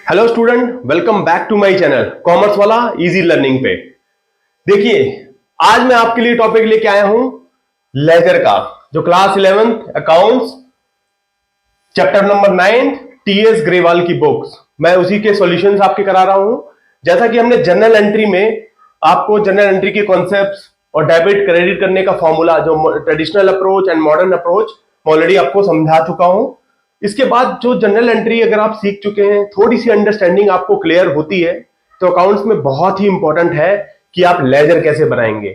Hello student, welcome back to my channel commerce वाला easy learning पे। देखिए, आज मैं आपके लिए टॉपिक लेके आया हूं लेजर का, जो class 11th accounts chapter number 9 TS Grewal की बुक्स, मैं उसी के सॉल्यूशंस आपके करा रहा हूं। जैसा कि हमने जनरल एंट्री में आपको जनरल एंट्री के कॉन्सेप्ट्स और डेबिट क्रेडिट करने का फॉर्मूला, जो traditional approach and modern approach, already आपको समझा चुका हूं। इसके बाद जो जनरल एंट्री अगर आप सीख चुके हैं, थोड़ी सी अंडरस्टैंडिंग आपको क्लियर होती है, तो अकाउंट्स में बहुत ही इंपॉर्टेंट है कि आप लेजर कैसे बनाएंगे।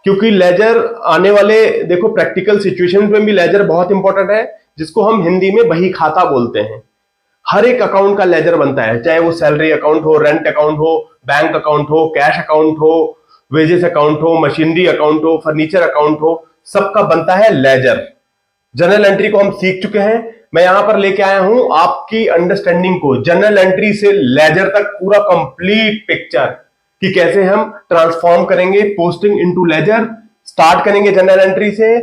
क्योंकि लेजर आने वाले, देखो, प्रैक्टिकल सिचुएशंस में भी लेजर बहुत इंपॉर्टेंट है, जिसको हम हिंदी में बही खाता बोलते हैं। हर एक अकाउंट का लेजर बनता है, चाहे वो सैलरी अकाउंट हो, रेंट अकाउंट हो, बैंक अकाउंट हो, कैश अकाउंट हो, वेजेस अकाउंट हो, मशीनरी अकाउंट हो, फर्नीचर अकाउंट हो, सबका बनता है लेजर। जनरल एंट्री को हम सीख चुके हैं। मैं यहां पर लेके आया हूं आपकी अंडरस्टैंडिंग को, जनरल एंट्री से लेजर तक पूरा कंप्लीट पिक्चर, कि कैसे हम ट्रांसफॉर्म करेंगे पोस्टिंग इनटू लेजर। स्टार्ट करेंगे जनरल एंट्री से।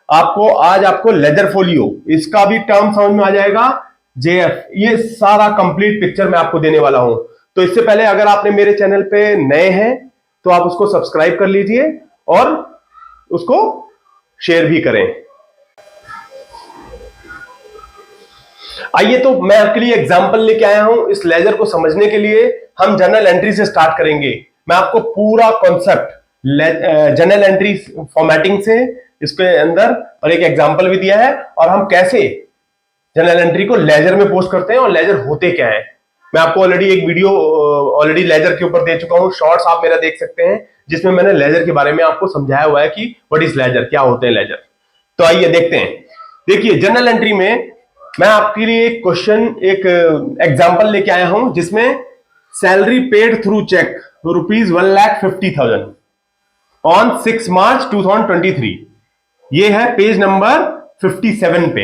आपको लेजर फोलियो, इसका भी टर्म समझ में आ जाएगा, जेएफ, ये सारा कंप्लीट पिक्चर मैं आपको देने वाला हूं। तो इससे पहले अगर आपने मेरे चैनल पे नए हैं तो आप उसको सब्सक्राइब कर लीजिए और उसको शेयर भी करें। आइए, तो मैं आपके लिए एग्जांपल लेके आया हूं। इस लेजर को समझने के लिए हम जनरल एंट्री से स्टार्ट करेंगे। मैं आपको पूरा कॉन्सेप्ट जनरल एंट्री फॉर्मेटिंग से इसके अंदर और एक एग्जांपल भी दिया है, और हम कैसे जनरल एंट्री को लेजर में पोस्ट करते हैं और लेजर होते क्या है। मैं आपको ऑलरेडी एक वीडियो ऑलरेडी लेजर के ऊपर दे चुका हूं, शॉर्ट्स आप मेरा देख सकते हैं, जिसमें मैंने लेजर के बारे में आपको समझाया हुआ है कि व्हाट इज लेजर, क्या होते हैं लेजर। तो आइए देखते हैं। देखिए, जनरल एंट्री में मैं आपके लिए एक क्वेश्चन, एक एग्जांपल लेके आया हूं, जिसमें salary paid through cheque ₹1,50,000 on 6 March 2023। ये है पेज नंबर 57 पे।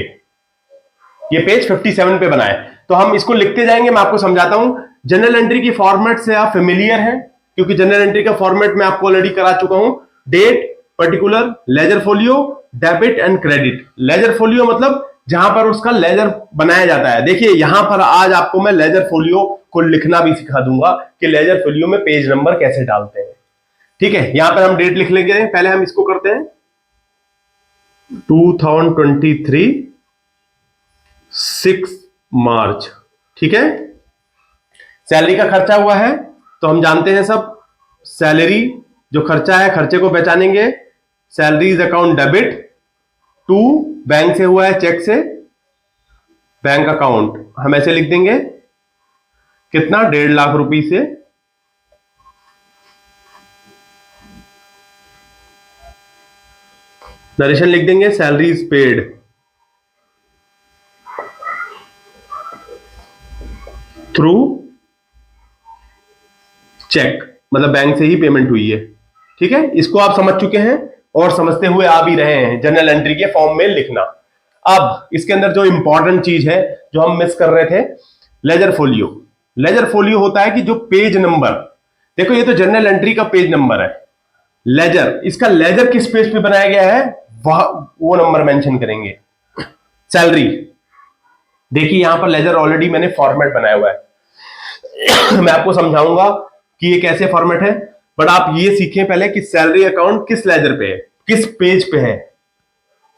ये पेज 57 पे बना है। तो हम इसको लिखते जाएंगे, मैं आपको समझाता हूं। जनरल एंट्री की फॉर्मेट से आप फेमिलियर हैं, क्योंकि जनरल एंट्री का फॉर्मेट मैं आपको ऑलरेडी करा चुका हूं। Date, particular, ledger folio, debit and credit. Ledger folio मतलब जहां पर उसका लेजर बनाया जाता है। देखिए, यहां पर आज आपको मैं लेजर फोलियो को लिखना भी सिखा दूंगा कि लेजर फोलियो में पेज नंबर कैसे डालते हैं। ठीक है, यहां पर हम डेट लिख लेंगे। पहले हम इसको करते हैं 2023 6 मार्च। ठीक है, सैलरी का खर्चा हुआ है, तो हम जानते हैं सब, सैलरी जो खर्चा है, खर्चे को पहचानेंगे। Salaries account debit to, bank से हुआ है, चेक से, बैंक अकाउंट हम ऐसे लिख देंगे, कितना, 1.5 लाख रुपए से। नरेशन लिख देंगे, सैलरीज पेड थ्रू चेक, मतलब बैंक से ही पेमेंट हुई है। ठीक है, इसको आप समझ चुके हैं और समझते हुए आ भी रहे हैं जनरल एंट्री के फॉर्म में लिखना। अब इसके अंदर जो इंपॉर्टेंट चीज है, जो हम मिस कर रहे थे, लेजर फोलियो। लेजर फोलियो होता है कि जो पेज नंबर, देखो ये तो जनरल एंट्री का पेज नंबर है। लेजर, इसका लेजर किस पेज पे बनाया गया है, वो नंबर मेंशन करेंगे। सैलरी, देखिए यहां पर लेजर ऑलरेडी मैंने फॉर्मेट बनाया हुआ है। मैं आपको समझाऊंगा कि ये कैसे फॉर्मेट है, बट आप ये सीखें पहले कि सैलरी अकाउंट किस लेजर पे है, किस पेज पे है।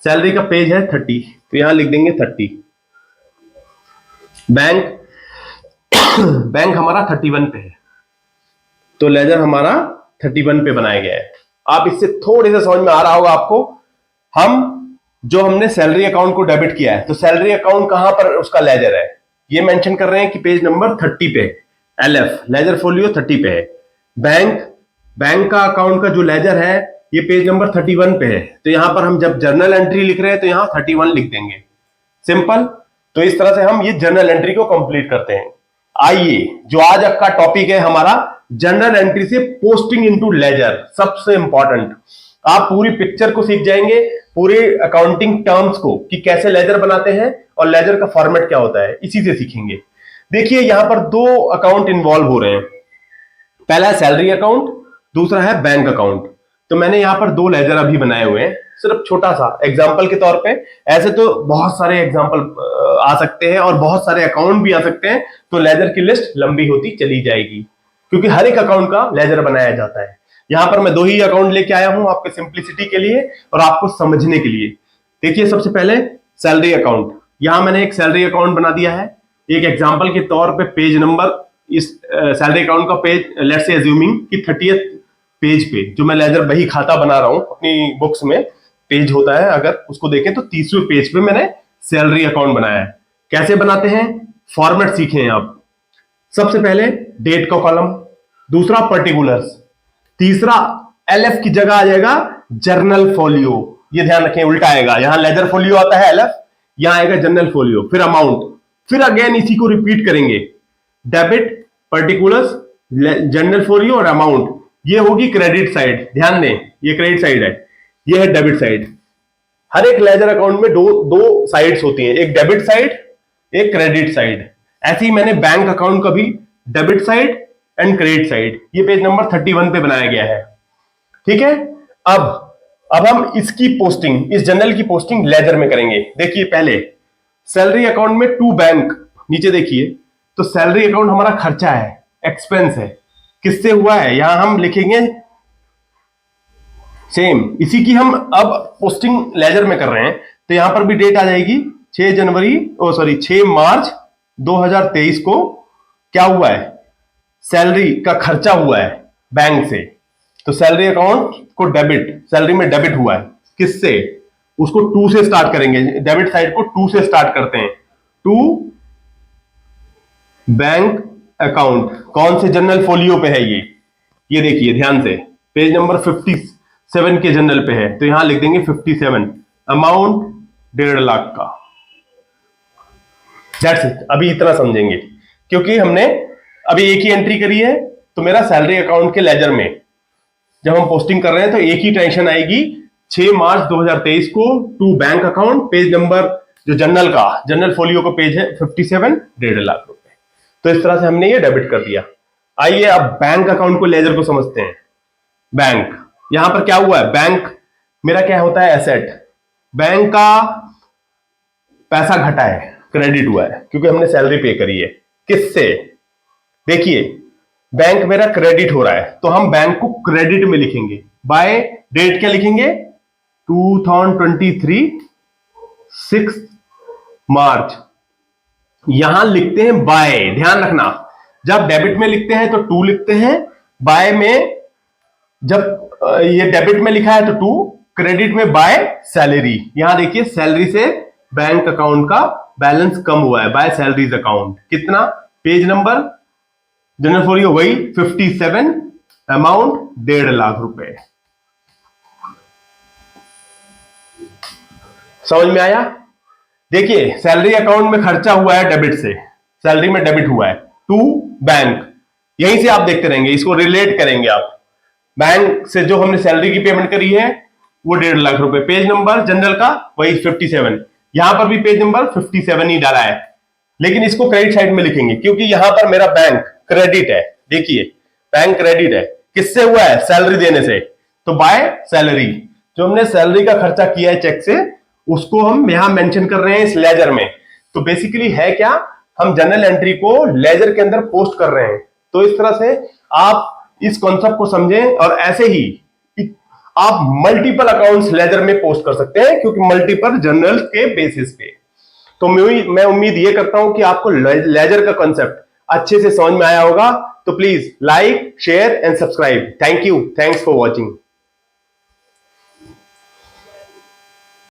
सैलरी का पेज है 30, तो यहां लिख देंगे 30। बैंक, बैंक हमारा 31 पे है, तो लेजर हमारा 31 पे बनाया गया है। आप इससे थोड़े से समझ में आ रहा होगा आपको। हम जो हमने सैलरी अकाउंट को डेबिट किया है, तो सैलरी अकाउंट कहां पर उसका लेजर है, ये मेंशन कर रहे हैं कि पेज नंबर 30 पे, एलएफ लेजर फोलियो 30 पे है। बैंक, बैंक का अकाउंट का जो लेजर है, ये पेज नंबर 31 पे है, तो यहां पर हम जब जर्नल एंट्री लिख रहे हैं तो यहां 31 लिख देंगे, सिंपल। तो इस तरह से हम ये जर्नल एंट्री को कंप्लीट करते हैं। आइए, जो आज आपका टॉपिक है हमारा, जनरल एंट्री से पोस्टिंग इनटू लेजर, सबसे इंपॉर्टेंट। आप पूरी पिक्चर को सीख जाएंगे, पूरे अकाउंटिंग टर्म्स को, कि कैसे लेजर बनाते हैं और लेजर का फॉर्मेट क्या होता है, इसी से सीखेंगे। देखिए, यहां पर 2 अकाउंट इन्वॉल्व हो रहे हैं। पहला है सैलरी अकाउंट, दूसरा है बैंक अकाउंट। तो मैंने यहां पर 2 लेजर अभी बनाए हुए हैं। सिर्फ छोटा सा एग्जाम्पल के तौर पे। ऐसे तो बहुत सारे एग्जाम्पल आ सकते हैं और बहुत सारे अकाउंट भी आ सकते हैं, तो लेजर की लिस्ट लंबी होती चली जाएगी, क्योंकि हर एक अकाउंट का लेजर बनाया जाता है। यहां पर मैं 2 ही अकाउंट लेके आया हूं आपके सिंप्लिसिटी के लिए और आपको समझने के लिए। देखिए, सबसे पहले सैलरी अकाउंट। यहां मैंने एक सैलरी अकाउंट बना दिया है, एक एग्जाम्पल के तौर पे पेज नंबर, इस सैलरी अकाउंट का पेज, लेट्स से अज्यूमिंग कि 30th पेज पे जो मैं लेजर बही खाता बना रहा हूं अपनी बुक्स में, पेज होता है अगर उसको देखें तो 30वें पेज पे मैंने सैलरी अकाउंट बनाया है। कैसे बनाते हैं, फॉर्मेट सीखे हैं आप। सबसे पहले डेट का कॉलम, दूसरा पर्टिकुलर्स, तीसरा एलएफ की जगह आ जाएगा जर्नल फोलियो। ये ध्यान रखें, उल्टा आएगा, यहां लेजर फोलियो आता है एलएफ, यहां आएगा जर्नल फोलियो, फिर अमाउंट, फिर अगेन इसी को रिपीट करेंगे, डेबिट, पर्टिकुलर्स, जर्नल फोलियो और अमाउंट। ये होगी क्रेडिट साइड, ध्यान दें ये क्रेडिट साइड है, ये है डेबिट साइड। हर एक लेजर अकाउंट में दो साइड्स होती हैं, एक डेबिट साइड, एक क्रेडिट साइड। ऐसे ही मैंने बैंक अकाउंट का भी debit side and credit side, ये पेज नंबर 31 पे बनाया गया है। ठीक है, अब हम इसकी पोस्टिंग, इस जर्नल की पोस्टिंग लेजर में करेंगे। देखिए, पहले सैलरी अकाउंट में टू बैंक, नीचे देखिए, तो सैलरी अकाउंट हमारा खर्चा है, एक्सपेंस है, किससे हुआ है, यहां हम लिखेंगे सेम, इसी की हम अब पोस्टिंग लेजर में कर रहे हैं, तो यहां पर भी डेट आ जाएगी 6 मार्च 2023 को क्या हुआ है, सैलरी का खर्चा हुआ है बैंक से, तो सैलरी अकाउंट को डेबिट, सैलरी में डेबिट हुआ है, किससे, उसको 2 से स्टार्ट करेंगे, डेबिट साइड को 2 से स्टार्ट करते हैं, टू बैंक अकाउंट। कौन से जर्नल फोलियो पे है ये देखिए ध्यान से, पेज नंबर 57 के जर्नल पे है, तो यहां लिख देंगे 57, अमाउंट 1.5 लाख का। दैट्स इट, अभी इतना समझेंगे, क्योंकि हमने अभी एक ही एंट्री करी है, तो मेरा सैलरी अकाउंट के लेजर में जब हम पोस्टिंग कर रहे हैं तो एक ही टेंशन आएगी, 6 मार्च 2023 को to bank account, page number जो जर्नल का, जर्नल फोलियो का पेज है 57, 1.5 लाख रुपए। तो इस तरह से हमने ये डेबिट कर दिया। आइए अब बैंक अकाउंट को, लेजर को समझते हैं। बैंक, यहां पर क्या हुआ है, बैंक मेरा क्या होता है, एसेट, बैंक का पैसा घटा है, क्रेडिट हुआ है, क्योंकि हमने सैलरी पे करी है, किससे, देखिए बैंक मेरा क्रेडिट हो रहा है, तो हम बैंक को क्रेडिट में लिखेंगे, बाय डेट क्या लिखेंगे, 2023 6 मार्च, यहां लिखते हैं बाय, ध्यान रखना, जब डेबिट में लिखते हैं तो 2 लिखते हैं, बाय में जब ये डेबिट में लिखा है तो 2, क्रेडिट में बाय सैलरी। यहां देखिए सैलरी से बैंक अकाउंट का बैलेंस कम हुआ है, बाय सैलरीज अकाउंट, कितना, पेज नंबर जनरल फोलियो वही 57, अमाउंट 1.5 लाख रुपए। समझ में आया। देखिए सैलरी अकाउंट में खर्चा हुआ है डेबिट से, सैलरी में डेबिट हुआ है, टू बैंक, यहीं से आप देखते रहेंगे, इसको रिलेट करेंगे आप, बैंक से जो हमने सैलरी की पेमेंट करी है वो 1.5 लाख रुपए, पेज नंबर जनरल का वही 57, यहां पर भी पेज नंबर 57 ही डाला है, लेकिन इसको क्रेडिट साइड में लिखेंगे, क्योंकि यहां पर मेरा बैंक क्रेडिट है। देखिए बैंक क्रेडिट है, किससे हुआ है, सैलरी देने से, तो बाय सैलरी, जो हमने सैलरी का खर्चा किया है चेक से, उसको हम यहां मेंशन कर रहे हैं इस लेजर में। तो बेसिकली है क्या, हम जर्नल एंट्री को लेजर के अंदर पोस्ट कर रहे हैं। तो इस तरह से आप इस कॉन्सेप्ट को समझें, और ऐसे ही आप मल्टीपल अकाउंट्स लेजर में पोस्ट कर सकते हैं, क्योंकि मल्टीपल जर्नल के बेसिस पे। तो मैं उम्मीद ये करता हूं कि आपको लेजर का कॉन्सेप्ट अच्छे से समझ में आया होगा। तो please like, share and subscribe. Thank you, thanks for watching.